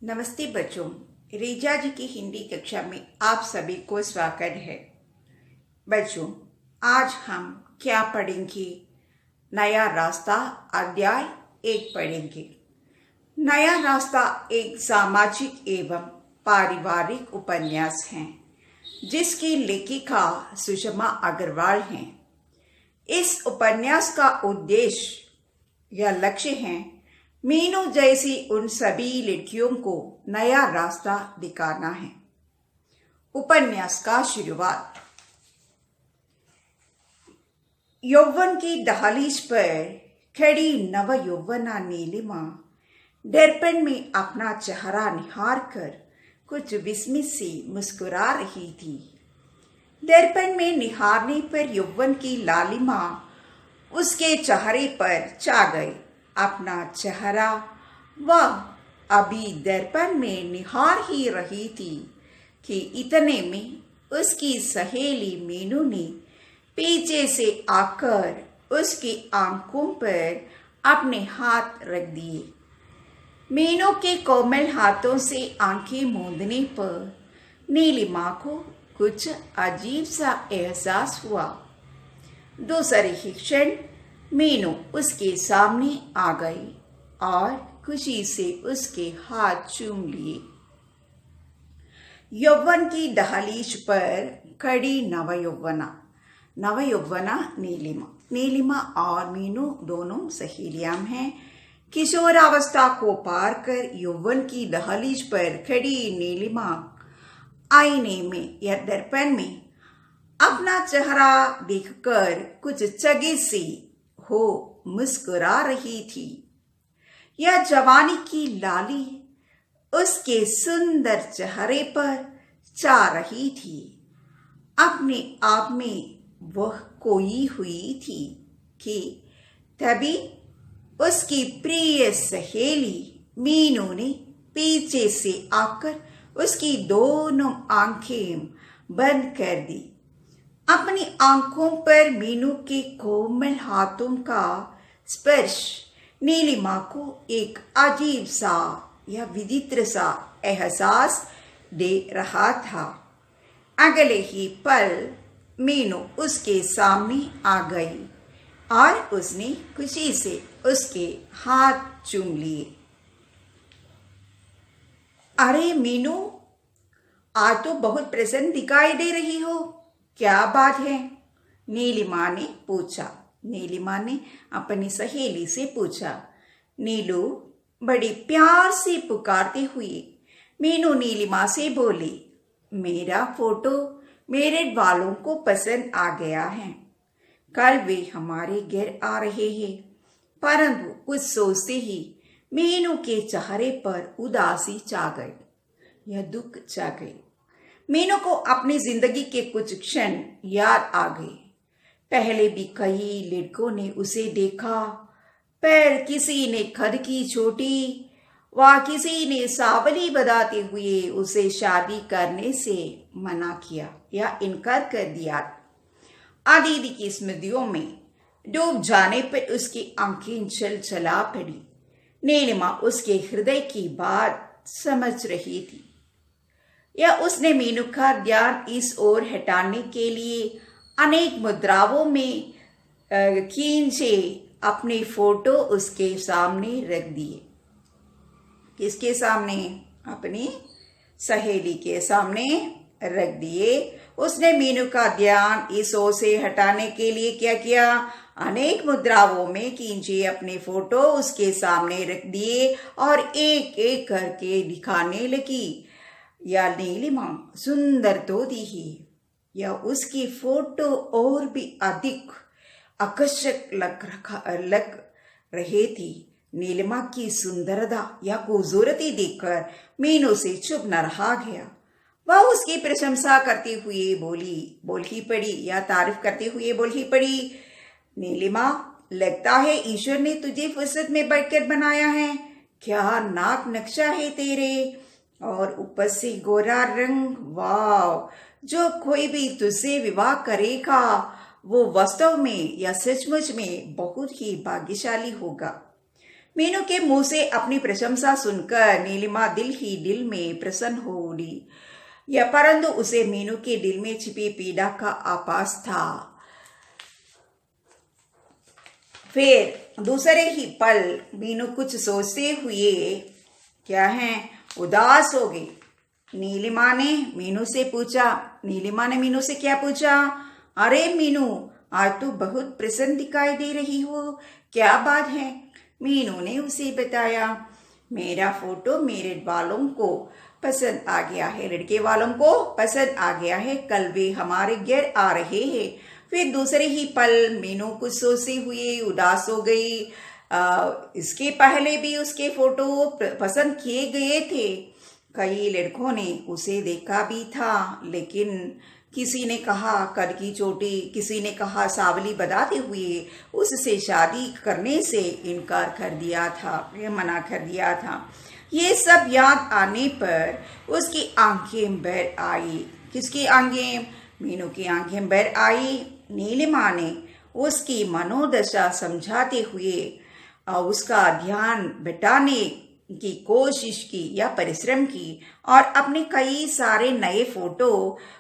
नमस्ते बच्चों, रीजा जी की हिंदी कक्षा में आप सभी को स्वागत है। बच्चों, आज हम क्या पढ़ेंगे? नया रास्ता अध्याय 1 पढ़ेंगे। नया रास्ता एक सामाजिक एवं पारिवारिक उपन्यास है जिसकी लेखिका सुषमा अग्रवाल हैं। इस उपन्यास का उद्देश्य या लक्ष्य है मीनू जैसी उन सभी लड़कियों को नया रास्ता दिखाना है। उपन्यास का शुरुआत। यौवन की दहलीज पर खड़ी नव यौवना नीलिमा दर्पण में अपना चेहरा निहार कर कुछ विस्मित सी मुस्कुरा रही थी। दर्पण में निहारने पर यौवन की लालिमा उसके चेहरे पर छा गई। अपना चेहरा वह अभी दर्पण में निहार ही रही थी कि इतने में उसकी सहेली मीनू ने पीछे से आकर उसकी आंखों पर अपने हाथ रख दिए। मीनू के कोमल हाथों से आंखें मूंदने पर नीलिमा को कुछ अजीब सा एहसास हुआ। दूसरे ही क्षण मीनू उसके सामने आ गई और खुशी से उसके हाथ चूम लिए। यौवन की दहलीज पर खड़ी नवयौवना नीलिमा और मीनू दोनों सहेलियां हैं। किशोरावस्था को पार कर यौवन की दहलीज पर खड़ी नीलिमा आईने में या दर्पण में अपना चेहरा देखकर कुछ चकित सी हो मुस्कुरा रही थी। यह जवानी की लाली उसके सुंदर चेहरे पर छा रही थी। अपने आप में वह खोई हुई थी कि तभी उसकी प्रिय सहेली मीनू ने पीछे से आकर उसकी दोनों आंखें बंद कर दी। अपनी आंखों पर मीनू के कोमल हाथों का स्पर्श नीलिमा को एक अजीब सा या विचित्र सा एहसास दे रहा था। अगले ही पल मीनू उसके सामने आ गई और उसने खुशी से उसके हाथ चूम लिए। अरे मीनू, आज तो बहुत प्रसन्न दिखाई दे रही हो, क्या बात है? नीलिमा ने अपनी सहेली से पूछा। नीलू बड़ी प्यार से पुकारते हुए मीनू नीलिमा से बोली, मेरा फोटो मेरे वालों को पसंद आ गया है। कल वे हमारे घर आ रहे हैं। परंतु कुछ सोचते ही मीनू के चेहरे पर उदासी छा गई या दुख छा गई। मीनू को अपनी जिंदगी के कुछ क्षण याद आ गए। पहले भी कई लड़कों ने उसे देखा, पर किसी ने खद की छोटी व किसी ने सावली बताते हुए उसे शादी करने से मना किया या इनकार कर दिया। अदीदी की स्मृतियों में डूब जाने पर उसकी आंखें छलछला पड़ी। नीलिमा उसके हृदय की बात समझ रही थी या उसने मीनू का ध्यान इस ओर हटाने के लिए अनेक मुद्राओं में खींचे अपने फोटो उसके सामने रख दिए। किसके सामने? अपनी सहेली के सामने रख दिए। उसने मीनू का ध्यान इस ओर से हटाने के लिए क्या किया? अनेक मुद्राओं में खींचे अपने फोटो उसके सामने रख दिए और एक एक करके दिखाने लगी। या नीलिमा सुंदर तो थी ही, या उसकी फोटो और भी अधिक आकर्षक लग रही थी। नीलिमा की सुंदरता या खूबसूरती देखकर मीनू से चुप न रहा गया। वह उसकी प्रशंसा करते हुए बोल ही पड़ी या तारीफ करते हुए बोल ही पड़ी, नीलिमा, लगता है ईश्वर ने तुझे फुर्सत में बैठकर बनाया है। क्या नाक नक्शा है तेरे, और ऊपर से गोरा रंग। वाह, जो कोई भी तुझसे विवाह करेगा वो वास्तव में या सचमुच में बहुत ही भाग्यशाली होगा। मीनू के मुंह से अपनी प्रशंसा सुनकर नीलिमा दिल ही दिल में प्रसन्न हो उठी। या परंतु उसे मीनू के दिल में छिपी पीड़ा का आभास था। फिर दूसरे ही पल मीनू कुछ सोचते हुए क्या है उदास हो गई। नीलिमा ने मीनू से क्या पूछा? अरे मीनू, आज तो बहुत प्रसन्न दिखाई दे रही हो, क्या बात है? मीनू ने उसे बताया, मेरा फोटो मेरे वालों को पसंद आ गया है, लड़के वालों को पसंद आ गया है, कल वे हमारे घर आ रहे हैं। फिर दूसरे ही पल मीनू कुछ सोचते हुए उदास हो गई। इसके पहले भी उसके फोटो पसंद किए गए थे, कई लड़कों ने उसे देखा भी था, लेकिन किसी ने कहा कद की चोटी, किसी ने कहा सांवली बताते हुए उससे शादी करने से इनकार कर दिया था, मना कर दिया था। ये सब याद आने पर उसकी आंखें भर आई। किसकी आंखें? मीनू की आंखें भर आई। नीलिमा ने उसकी मनोदशा समझाते हुए उसका ध्यान बटाने की कोशिश की या परिश्रम की और अपने कई सारे नए फोटो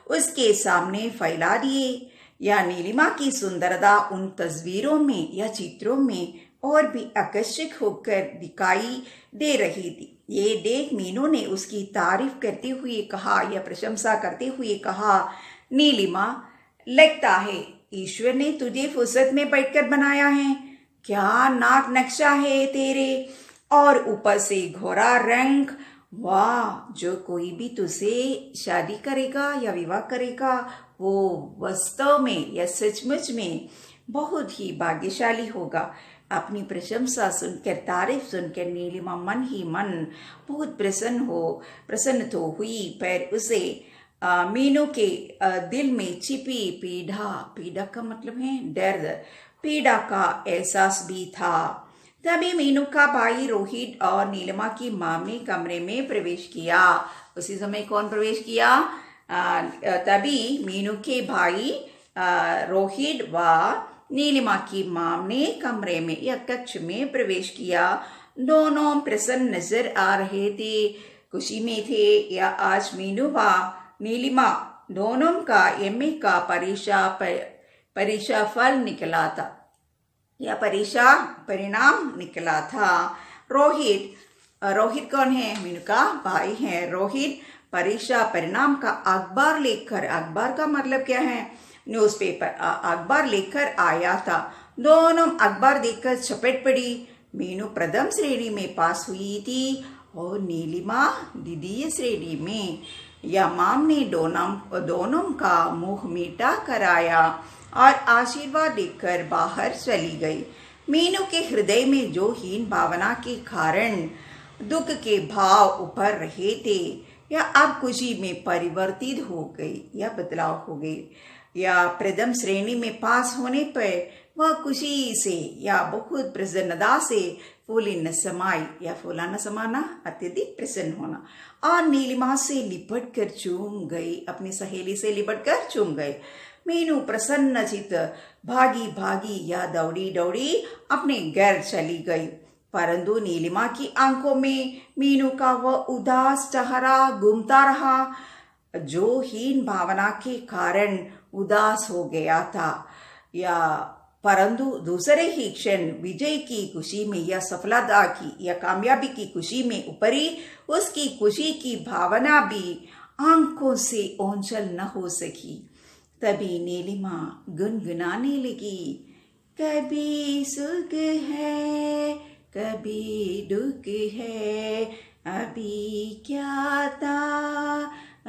उसके सामने फैला दिए। या नीलिमा की सुंदरता उन तस्वीरों में या चित्रों में और भी आकर्षक होकर दिखाई दे रही थी। ये देख मीनू ने उसकी तारीफ करते हुए कहा या प्रशंसा करते हुए कहा, नीलिमा, लगता है ईश्वर ने तुझे फुर्सत में बैठकर बनाया है। क्या नाक नक्शा है तेरे, और ऊपर से घोड़ा रंग। वाह, जो कोई भी तुझसे शादी करेगा या विवाह करेगा वो वास्तव में या सचमुच में बहुत ही भाग्यशाली होगा। अपनी प्रशंसा सुनकर, तारीफ सुनकर नीलिमा मन ही मन बहुत प्रसन्न तो हुई, पर उसे मीनू के दिल में छिपी पीड़ा का मतलब है दर्द, पीड़ा का एहसास भी था। तभी मीनू का भाई रोहित और नीलिमा की मां ने कमरे में प्रवेश किया। उसी समय कौन प्रवेश किया? तभी मीनू के भाई रोहित व नीलिमा की मां ने कमरे में या कक्ष में प्रवेश किया। दोनों प्रसन्न नजर आ रहे थे, खुशी में थे। या आज मीनू व नीलिमा दोनों का एमए का परीक्षा फल निकला था या परीक्षा परिणाम निकला था। रोहित कौन है? मीनू का भाई है। रोहित परीक्षा परिणाम का अखबार का मतलब क्या है? न्यूज़पेपर, अखबार लेकर आया था। दोनों अखबार देखकर चपेट पड़ी। मीनू प्रथम श्रेणी में पास हुई थी और नीलिमा द्वितीय श्रेणी में। या माम ने दोनों का मुंह मीठा कराया और आशीर्वाद देकर बाहर चली गई। मीनू के हृदय में जो हीन भावना के कारण दुख के भाव उभर रहे थे या अब खुशी में परिवर्तित हो गई या बदलाव हो गई। या प्रथम श्रेणी में पास होने पर वह खुशी से या बहुत प्रसन्नता से फूली समाई या फूलाना समाना अत्यधिक प्रसन्न होना और नीलिमा से लिपट कर चूम गई, अपनी सहेली से लिपट कर चूम गई। मीनू प्रसन्न चित भागी या दौड़ी अपने घर चली गई, परंतु नीलिमा की आंखों में मीनू का वह उदास चेहरा घूमता रहा जो हीन भावना के कारण उदास हो गया था। या परंतु दूसरे ही क्षण विजय की खुशी में या सफलता की या कामयाबी की खुशी में ऊपरी उसकी खुशी की भावना भी आंखों से ओझल न हो सकी। तभी नीलिमा गुनगुनाने लगी, कभी सुख है कभी दुख है, अभी क्या था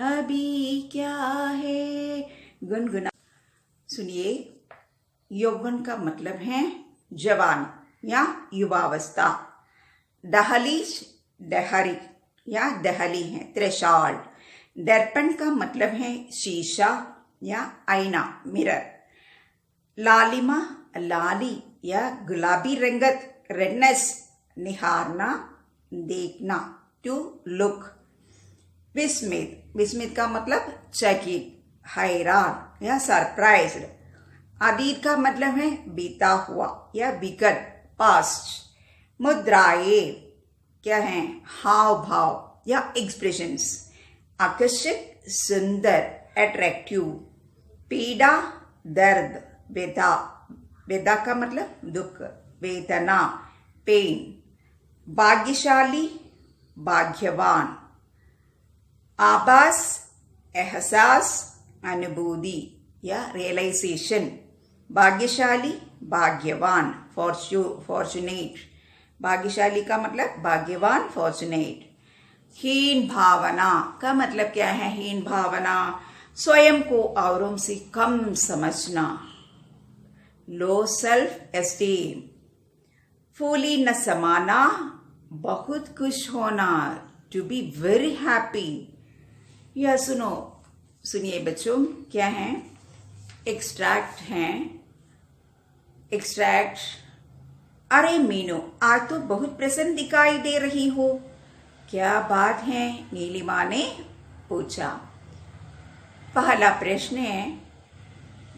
अभी क्या है। गुनगुना। सुनिए, यौवन का मतलब है जवान या युवावस्था। डहरी या दहली है, थ्रेशोल्ड। दर्पण का मतलब है शीशा या आईना, मिरर। लालिमा, लाली या गुलाबी रंगत, रेडनेस, निहारना, देखना, टू लुक। विस्मित का मतलब चकित, हैरान या सरप्राइज्ड। अतीत का मतलब है बीता हुआ या विगत, पास्ट। मुद्राएं क्या हैं? हाव भाव या एक्सप्रेशंस। आकर्षक, सुंदर, अट्रैक्टिव। पीड़ा, दर्द, वेदा, वेदा का मतलब दुख, वेदना, पेन। भाग्यशाली, भाग्यवान। आभास, एहसास, अनुभूति या रियलाइजेशन। भाग्यशाली, भाग्यवान, फॉर्चुनेट। भाग्यशाली का मतलब भाग्यवान, फॉर्चुनेट। हीन भावना का मतलब क्या है? हीन भावना स्वयं को औरों से कम समझना। Low self esteem. फूली न समाना, बहुत खुश होना, टू बी वेरी हैप्पी। यह सुनिए बच्चों, क्या है? एक्सट्रैक्ट हैं। एक्सट्रैक्ट। अरे मीनू, आज तो बहुत प्रसन्न दिखाई दे रही हो, क्या बात है? नीलिमा ने पूछा। पहला प्रश्न है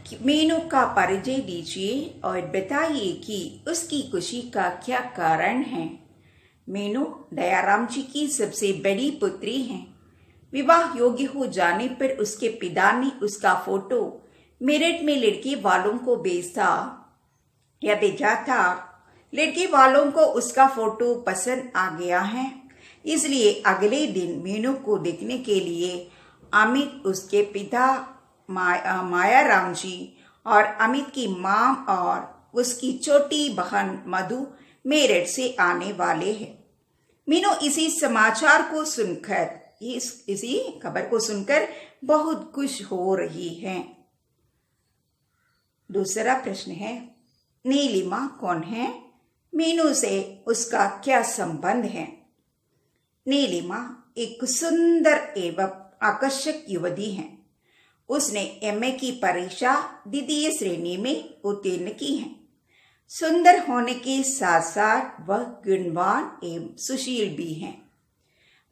कि मीनू का परिचय दीजिए और बताइए कि उसकी खुशी का क्या कारण है। मीनू दयाराम जी की सबसे बड़ी पुत्री है। विवाह योग्य हो जाने पर उसके पिता ने उसका फोटो मेरठ में लड़के वालों को भेजा था। लड़के वालों को उसका फोटो पसंद आ गया है, इसलिए अगले दिन मीनू को देखने के लिए अमित, उसके पिता मायाराम जी और अमित की मां और उसकी छोटी बहन मधु मेरठ से आने वाले हैं। मीनू इसी खबर को सुनकर बहुत खुश हो रही है। दूसरा प्रश्न है, नीलिमा कौन है? मीनू से उसका क्या संबंध है? नीलिमा एक सुंदर एवं आकर्षक युवती है। उसने एमए की परीक्षा द्वितीय श्रेणी में उत्तीर्ण की है। सुंदर होने के साथ साथ वह गुणवान एवं सुशील भी है।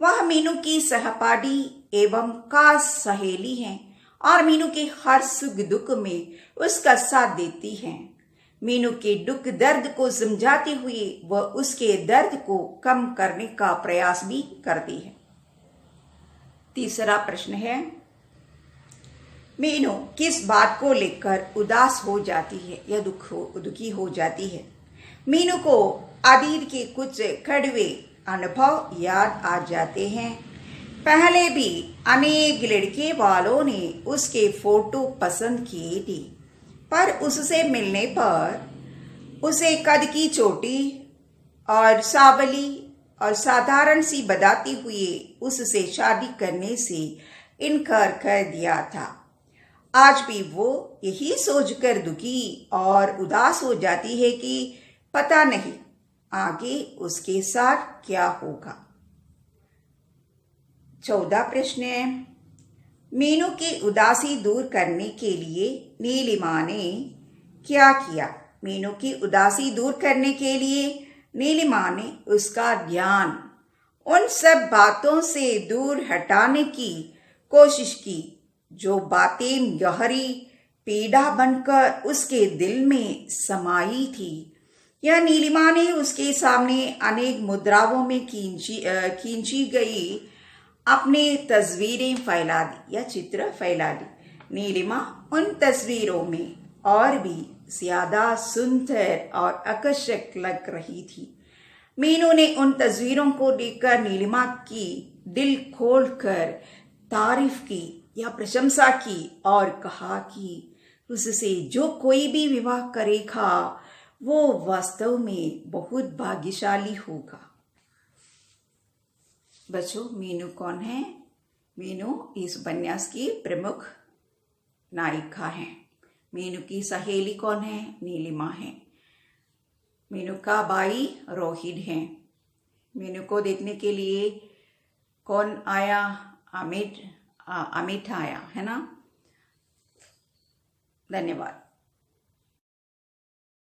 वह मीनू की सहपाठी एवं खास सहेली है और मीनू के हर सुख दुख में उसका साथ देती है। मीनू के दुख दर्द को समझाते हुए वह उसके दर्द को कम करने का प्रयास भी करती है। तीसरा प्रश्न है, मीनू किस बात को लेकर उदास हो जाती है या दुखी हो जाती है? मीनू को अतीत के कुछ कड़वे अनुभव याद आ जाते हैं। पहले भी अनेक लड़के वालों ने उसके फोटो पसंद किए थे, पर उससे मिलने पर उसे कद की चोटी और सावली और साधारण सी बताते हुए उससे शादी करने से इनकार कर दिया था। आज भी वो यही सोचकर दुखी और उदास हो जाती है कि पता नहीं आगे उसके साथ क्या होगा। 14 प्रश्न है, मीनू की उदासी दूर करने के लिए नीलिमा ने क्या किया? मीनू की उदासी दूर करने के लिए नीलिमा ने उसका ध्यान उन सब बातों से दूर हटाने की कोशिश की जो बातें गहरी पीड़ा बनकर उसके दिल में समाई थी। यह नीलिमा ने उसके सामने अनेक मुद्राओं में खींची गई अपनी तस्वीरें फैला दी या चित्र फैला दी। नीलिमा उन तस्वीरों में और भी ज्यादा सुंदर और आकर्षक लग रही थी। मीनू ने उन तस्वीरों को देखकर नीलिमा की दिल खोलकर तारीफ की या प्रशंसा की और कहा कि उससे जो कोई भी विवाह करेगा वो वास्तव में बहुत भाग्यशाली होगा। बच्चों, मीनू कौन है? मीनू इस उपन्यास की प्रमुख नायिका है। मीनू की सहेली कौन है? नीलिमा है। मीनू का भाई रोहित है। मीनू को देखने के लिए कौन आया? अमित आया है ना। धन्यवाद।